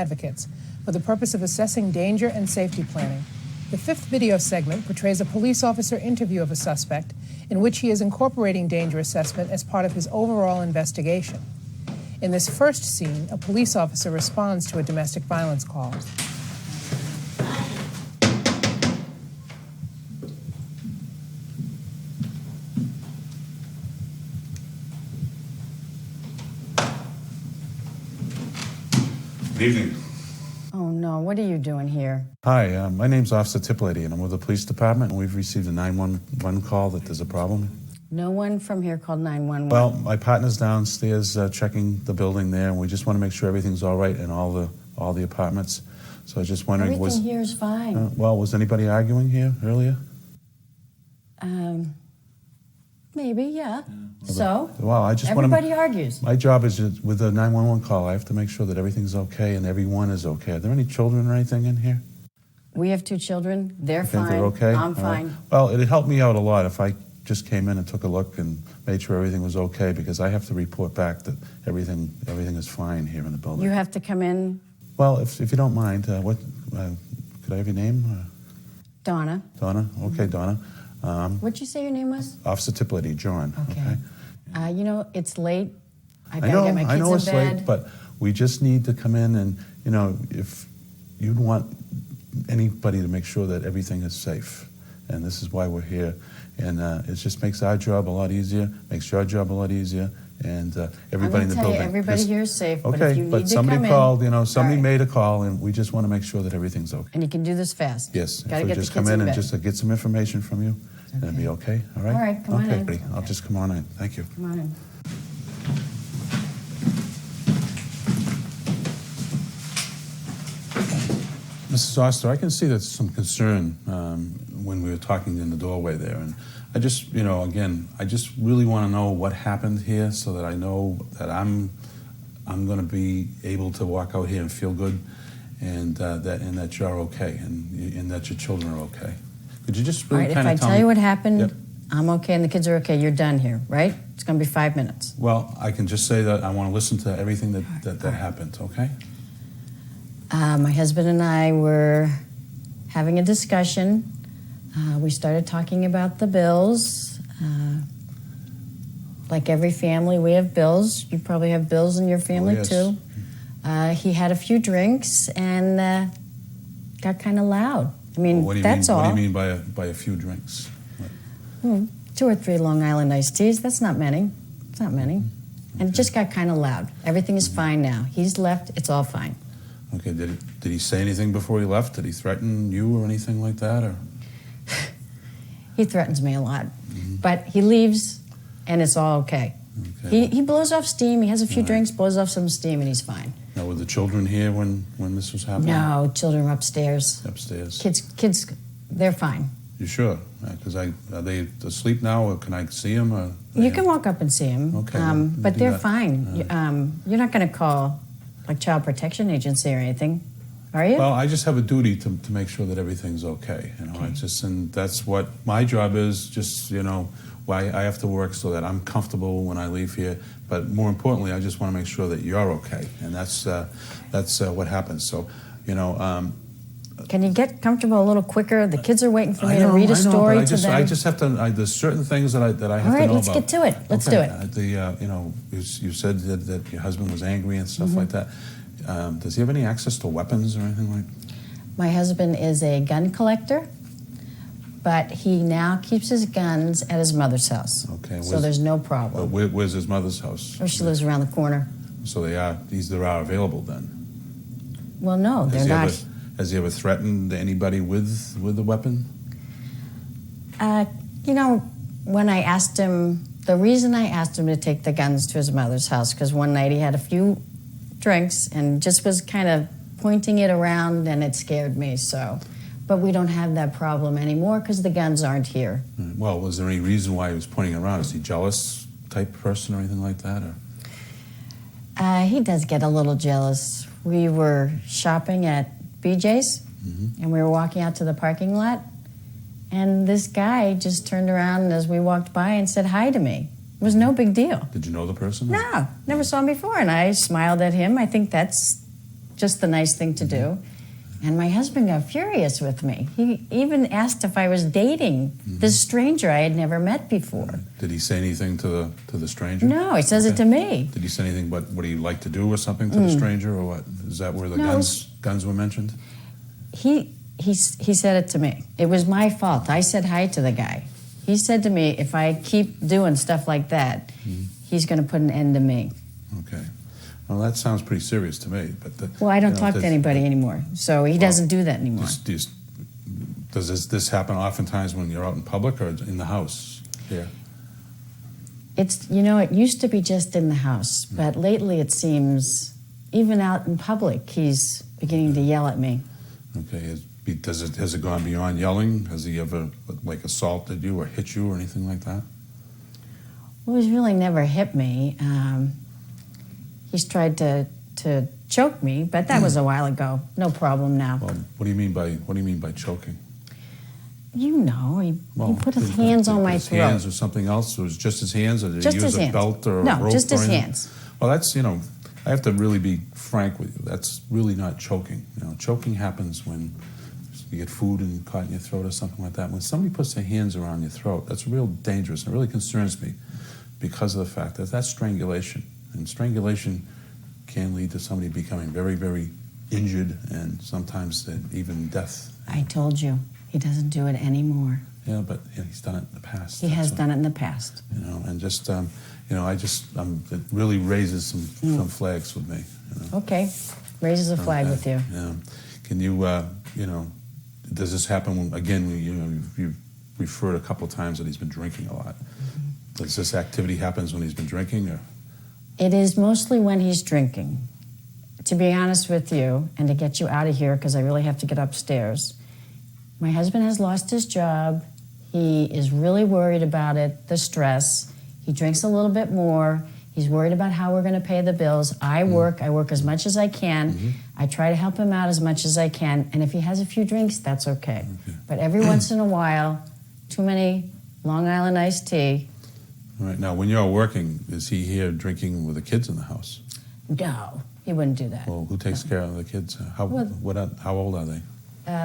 advocates for the purpose of assessing danger and safety planning. The fifth video segment portrays a police officer interview of a suspect in which he is incorporating danger assessment as part of his overall investigation. In this first scene, a police officer responds to a domestic violence call. Good evening. Oh, no. What are you doing here? Hi, my name's Officer Tiplady, and I'm with the police department, and we've received a 911 call that there's a problem. No one from here called 911. Well, my partner's downstairs checking the building there, and we just want to make sure everything's all right in all the apartments. So I was just wondering, everything here is fine. Well, was anybody arguing here earlier? Maybe, yeah. So? Well, I just want to... Everybody argues. My job is, with a 911 call, I have to make sure that everything's okay and everyone is okay. Are there any children or anything in here? We have 2 children. They're think fine. they're okay? I'm fine. Right. Well, it'd help me out a lot if I just came in and took a look and made sure everything was okay, because I have to report back that everything is fine here in the building. You have to come in? Well, if you don't mind, could I have your name? Donna. Donna? Okay, Donna. What'd you say your name was? Officer Tiplady, John. Okay. You know, it's late. I know get my kids it's in bed. late, but we just need to come in and, you know, if you'd want anybody to make sure that everything is safe. And this is why we're here. And it just makes our job a lot easier, makes your job a lot easier, and everybody in the building. Everybody here is safe, okay, but if you need to somebody called, you know, somebody right. made a call, and we just want to make sure that everything's okay. And you can do this fast. Yes, Gotta if we get just the kids come in and bed. just get some information from you, and it'll be okay, all right? All right, come on in. Okay, I'll just come on in. Thank you. Come on in. Mrs. Oster, I can see there's some concern when we were talking in the doorway there, and I just, you know, again, I just really want to know what happened here so that I know that I'm going to be able to walk out here and feel good, and that you're okay, and that your children are okay. Could you just really All right, kind of if I tell you what happened, Yep. I'm okay and the kids are okay, you're done here, right? It's going to be 5 minutes. Well, I can just say that I want to listen to everything that happened, okay? My husband and I were having a discussion. We started talking about the bills. Like every family, we have bills. You probably have bills in your family, yes. too. He had a few drinks and got kind of loud. I mean, that's all. What do you mean by a few drinks? 2 or 3 Long Island iced teas. That's not many. It's not many. And it just got kind of loud. Everything is fine now. He's left. It's all fine. Okay, did he say anything before he left? Did he threaten you or anything like that? Or He threatens me a lot. But he leaves, and it's all okay. He blows off steam. He has a few drinks, blows off some steam, and he's fine. Now, were the children here when this was happening? No, children are upstairs. Upstairs. Kids, they're fine. You sure? Because are they asleep now, or can I see them? Or You can walk up and see them. Okay, but they're that. fine. You're not going to call like Child Protection Agency or anything, are you? Well, I just have a duty to make sure that everything's okay. You know, and that's what my job is. Just, you know, why I have to work so that I'm comfortable when I leave here. But more importantly, I just want to make sure that you're okay, and that's what happens. So, you know. Can you get comfortable a little quicker? The kids are waiting for me to read a story to them. I just have to. There's certain things that I have to know about. All right, let's get to it. Let's do it. You know, you said that your husband was angry and stuff like that. Does he have any access to weapons or anything like? My husband is a gun collector, but he now keeps his guns at his mother's house. Okay. So there's no problem. Where's his mother's house? Or she lives around the corner. So they are available then. Well, no, they're not. Has he ever threatened anybody with a weapon? You know, when I asked him, the reason I asked him to take the guns to his mother's house, because one night he had a few drinks and just was kind of pointing it around, and it scared me, so. But we don't have that problem anymore because the guns aren't here. Well, was there any reason why he was pointing it around? Is he jealous type person or anything like that? Or? He does get a little jealous. We were shopping at BJ's, and we were walking out to the parking lot, and this guy just turned around as we walked by and said hi to me. It was no big deal. Did you know the person? No, never saw him before, and I smiled at him. I think that's just the nice thing to do. And my husband got furious with me. He even asked if I was dating this stranger I had never met before. Did he say anything to the stranger? No, he says it to me. Did he say anything about what he'd like to do or something to the stranger, or what? Is that where the No, guns were mentioned? He said it to me. It was my fault. I said hi to the guy. He said to me, if I keep doing stuff like that, he's going to put an end to me. Okay. Well, that sounds pretty serious to me. But Well, I don't talk to anybody anymore, so he doesn't do that anymore. Does this happen oftentimes when you're out in public or in the house here? It used to be just in the house, but lately it seems even out in public, he's beginning to yell at me. Okay. Has it gone beyond yelling? Has he ever assaulted you or hit you or anything like that? Well, he's really never hit me. He's tried to choke me, but that was a while ago. No problem now. Well, what do you mean by choking? He put his hands on my throat. His hands or something else? Or was it just his hands, or did Just he his use a hands. belt or a No, rope? just his or anything? hands. Well, that's I have to really be frank with you. That's really not choking. Choking happens when you get food and caught in your throat or something like that. When somebody puts their hands around your throat, that's real dangerous. It really concerns me because of the fact that that's strangulation. And strangulation can lead to somebody becoming very, very injured and sometimes even death. I told you, he doesn't do it anymore. Yeah, but he's done it in the past. He has done it in the past. And just, it really raises some flags with me. Okay, raises a flag with you. Yeah. Can you, does this happen when you've referred a couple of times that he's been drinking a lot? Does this activity happens when he's been drinking, or? It is mostly when he's drinking. To be honest with you, and to get you out of here, because I really have to get upstairs, my husband has lost his job. He is really worried about it, the stress. He drinks a little bit more. He's worried about how we're going to pay the bills. I work as much as I can. I try to help him out as much as I can. And if he has a few drinks, that's okay. But every once in a while, too many Long Island iced tea. All right. Now, when you're working, is he here drinking with the kids in the house? No, he wouldn't do that. Well, who takes care of the kids? How old are they?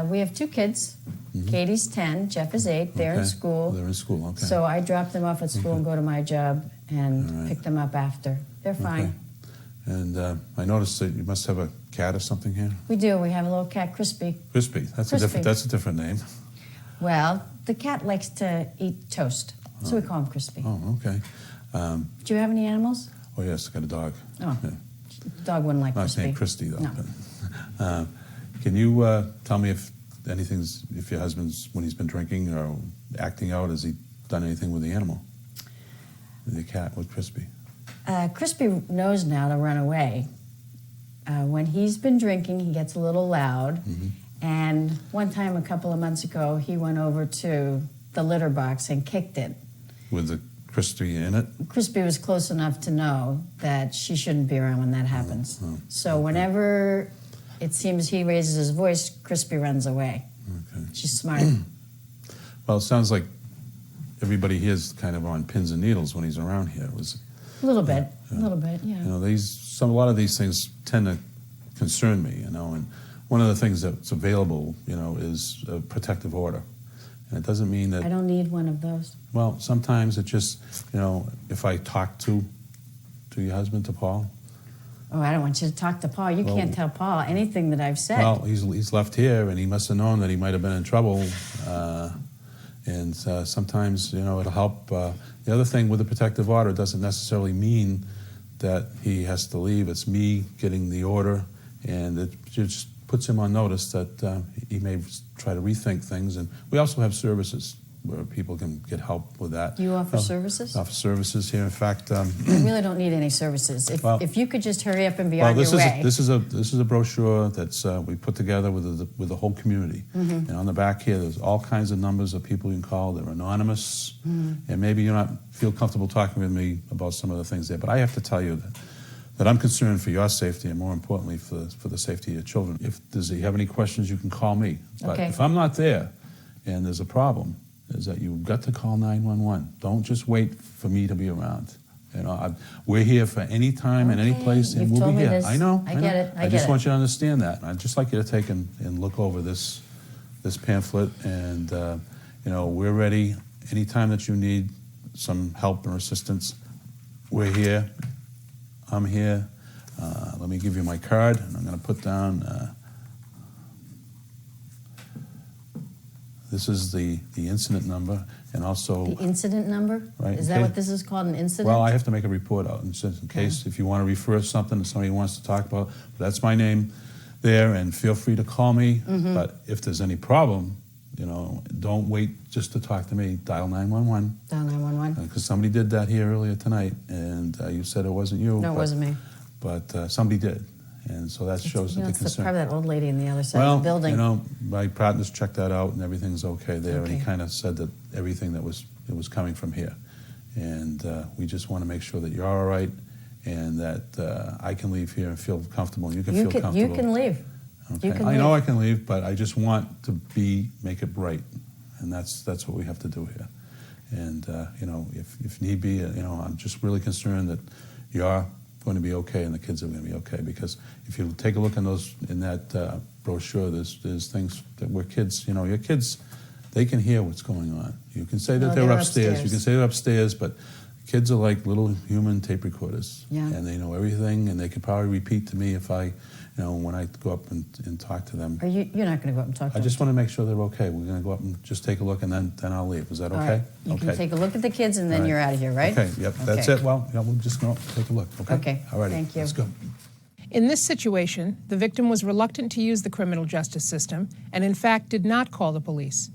We have two kids. Katie's 10, Jeff is 8. They're in school. They're in school, okay. So I drop them off at school and go to my job and pick them up after. They're fine. Okay. And I noticed that you must have a cat or something here. We do. We have a little cat, Crispy. Crispy. That's a different name. Well, the cat likes to eat toast, so we call him Crispy. Oh, okay. Do you have any animals? Oh, yes, I got a dog. Oh, Yeah. dog wouldn't like Well, it's Crispy. named Christy, though. No. But, can you tell me if your husband's, when he's been drinking or acting out, has he done anything with the animal? With the cat, with Crispy? Crispy knows now to run away. When he's been drinking, he gets a little loud. And one time, a couple of months ago, he went over to the litter box and kicked it. With the Crispy in it? Crispy was close enough to know that she shouldn't be around when that happens. So whenever it seems he raises his voice, Crispy runs away. Okay. She's smart. Well, it sounds like everybody here is kind of on pins and needles when he's around here. A little bit, yeah. A lot of these things tend to concern me, and one of the things that's available, is a protective order. And it doesn't mean that... I don't need one of those. Well, sometimes it just, if I talk to your husband, to Paul... Oh, I don't want you to talk to Paul. You can't tell Paul anything that I've said. Well, he's left here, and he must have known that he might have been in trouble. And sometimes, it'll help. The other thing with the protective order doesn't necessarily mean that he has to leave. It's me getting the order, and it just puts him on notice that he may try to rethink things. And we also have services where people can get help with that. You offer services? Offer services here. In fact, I really don't need any services. If you could just hurry up and be on your way. This is a brochure that's we put together with the whole community. And on the back here, there's all kinds of numbers of people you can call. They're anonymous, and maybe you not feel comfortable talking with me about some of the things there. But I have to tell you that I'm concerned for your safety, and more importantly for the safety of your children. If you have any questions, you can call me. But if I'm not there, and there's a problem, is that you've got to call 911. Don't just wait for me to be around. You know, we're here for any time and any Okay, place, and you've we'll told be me here. this. I know. I get it. I just get it. want you to understand that. I'd just like you to take and look over this pamphlet, and you know, we're ready anytime that you need some help or assistance. We're here. I'm here. Let me give you my card, and I'm going to put down. This is the incident number, and also. The incident number? Right, Is that okay. what this is called, an incident? Well, I have to make a report out, and just in case if you want to refer something that somebody wants to talk about. But that's my name there, and feel free to call me. But if there's any problem, you know, don't wait just to talk to me. Dial 911. Dial 911. Because somebody did that here earlier tonight, and you said it wasn't you. No, it wasn't me. But somebody did, and so that shows You know, that the it's concern. probably that old lady on the other side Well, of the building. you know, my partners checked that out, and everything's okay there. And he Okay. kind of said that everything that was coming from here, and we just want to make sure that you're all right, and that I can leave here and feel comfortable. And you can feel comfortable. You can leave. Okay. You can I know leave. I can leave, but I just want to make it right, and that's what we have to do here. And you know, if need be, you know, I'm just really concerned that you're going to be okay and the kids are going to be okay, because if you take a look in that brochure, there's things that where kids, you know, your kids, they can hear what's going on. You can say that No, they're they're upstairs. upstairs. You can say they're upstairs, but kids are like little human tape recorders, Yeah. and they know everything, and they could probably repeat to me if I, you know, when I go up and talk to them. You're not going to go up and talk to I them? just want to make sure they're okay. We're going to go up and just take a look, and then I'll leave. Is that okay? All right. You okay. can take a look at the kids, and then All right. you're out of here, right? Okay, yep, that's Okay. it. Well, yeah, we'll just go up and take a look, okay? Okay, All right, thank you. let's go. In this situation, the victim was reluctant to use the criminal justice system and, in fact, did not call the police.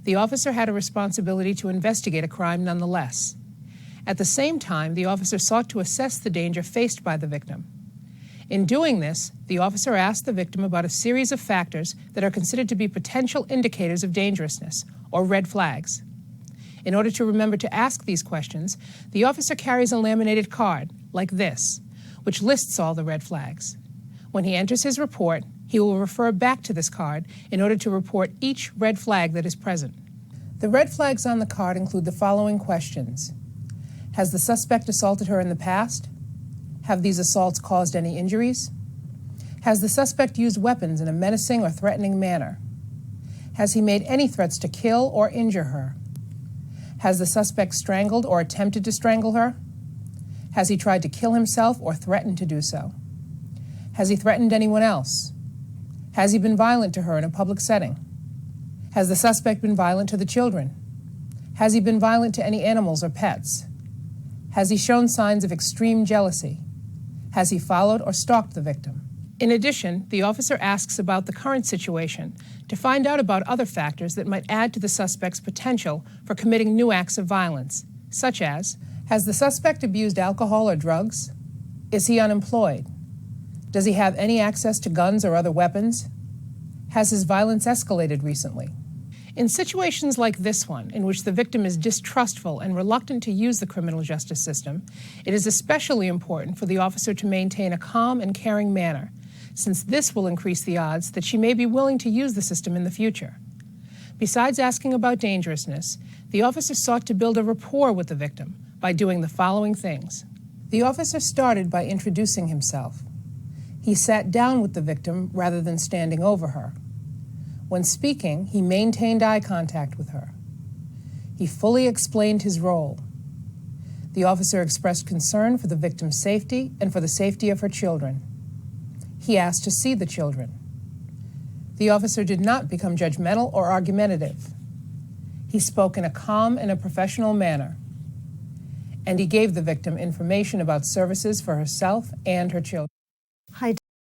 The officer had a responsibility to investigate a crime nonetheless. At the same time, the officer sought to assess the danger faced by the victim. In doing this, the officer asked the victim about a series of factors that are considered to be potential indicators of dangerousness, or red flags. In order to remember to ask these questions, the officer carries a laminated card, like this, which lists all the red flags. When he enters his report, he will refer back to this card in order to report each red flag that is present. The red flags on the card include the following questions. Has the suspect assaulted her in the past? Have these assaults caused any injuries? Has the suspect used weapons in a menacing or threatening manner? Has he made any threats to kill or injure her? Has the suspect strangled or attempted to strangle her? Has he tried to kill himself or threatened to do so? Has he threatened anyone else? Has he been violent to her in a public setting? Has the suspect been violent to the children? Has he been violent to any animals or pets? Has he shown signs of extreme jealousy? Has he followed or stalked the victim? In addition, the officer asks about the current situation to find out about other factors that might add to the suspect's potential for committing new acts of violence, such as, has the suspect abused alcohol or drugs? Is he unemployed? Does he have any access to guns or other weapons? Has his violence escalated recently? In situations like this one, in which the victim is distrustful and reluctant to use the criminal justice system, it is especially important for the officer to maintain a calm and caring manner, since this will increase the odds that she may be willing to use the system in the future. Besides asking about dangerousness, the officer sought to build a rapport with the victim by doing the following things. The officer started by introducing himself. He sat down with the victim rather than standing over her. When speaking, he maintained eye contact with her. He fully explained his role. The officer expressed concern for the victim's safety and for the safety of her children. He asked to see the children. The officer did not become judgmental or argumentative. He spoke in a calm and a professional manner. And he gave the victim information about services for herself and her children. Hi,